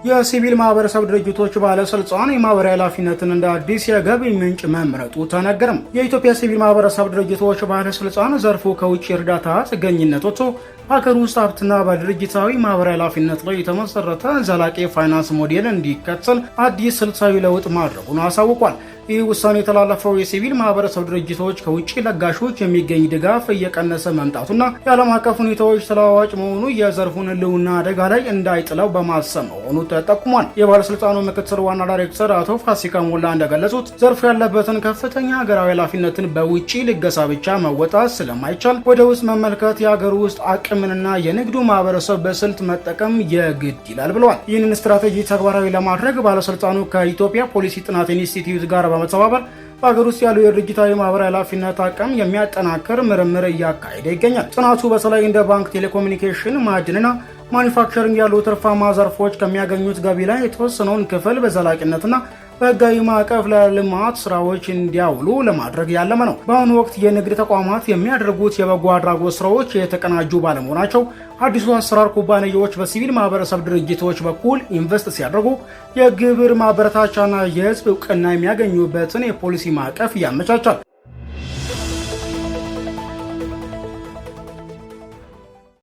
የሲቪል ማህበረሰብ ድርጅቶች ባለስልጣን የማህበራዊ ኃላፊነትን እንደ አዲስ የገቢ ምንጭ መምረጡ ተነገረም። የኢትዮጵያ ሲቪል ማህበረሰብ ድርጅቶች ባለስልጣን ዘርፉ ከውጭ እርዳታ ጥገኝነት ወጥቶ ሀገር ውስጥ ሀብትና በድርጅታዊ ማህበራዊ ኃላፊነት ላይ የተመሰረተ ዘላቂ ፋይናንስ ሞዴል እንዲከተል አዲስ ስልታዊ ለውጥ ማድረጉን አሳውቋል። ይህ ውሳኔ የተላለፈው የሲቪል ማህበረሰብ ድርጅቶች ከውጭ ለጋሾች የሚገኝ ድጋፍ እየቀነሰ መምጣቱና የዓለም አቀፍ ሁኔታዎች ተለዋዋጭ መሆኑ የዘርፉን ሕልውና አደጋ ላይ እንዳይጥለው በማሰብ መሆኑ ተጠቁሟል። የባለስልጣኑ ምክትል ዋና ዳይሬክተር አቶ ፋሲካ ሞላ እንደገለጹት ዘርፉ ያለበትን ከፍተኛ ሀገራዊ ኃላፊነትን በውጭ ልገሳ ብቻ መወጣት ስለማይቻል ወደ ውስጥ መመልከት የሀገር ውስጥ አቅምንና የንግዱ ማህበረሰብ በስልት መጠቀም የግድ ይላል ብለዋል። ይህንን ስትራቴጂ ተግባራዊ ለማድረግ ባለስልጣኑ ከኢትዮጵያ ፖሊሲ ጥናት ኢንስቲትዩት ጋር በመተባበር በሀገር ውስጥ ያሉ የድርጅታዊ ማህበራዊ ኃላፊነት አቅም የሚያጠናክር ምርምር እያካሄደ ይገኛል። ጥናቱ በተለይ እንደ ባንክ፣ ቴሌኮሙኒኬሽን፣ ማዕድንና ማኒፋክቸሪንግ ያሉ ትርፋማ ዘርፎች ከሚያገኙት ገቢ ላይ የተወሰነውን ክፍል በዘላቂነትና በህጋዊ ማዕቀፍ ለልማት ስራዎች እንዲያውሉ ለማድረግ ያለመ ነው። በአሁኑ ወቅት የንግድ ተቋማት የሚያደርጉት የበጎ አድራጎት ስራዎች የተቀናጁ ባለመሆናቸው አዲሱ አሰራር ኩባንያዎች በሲቪል ማህበረሰብ ድርጅቶች በኩል ኢንቨስት ሲያደርጉ የግብር ማበረታቻና የህዝብ እውቅና የሚያገኙበትን የፖሊሲ ማዕቀፍ ያመቻቻል።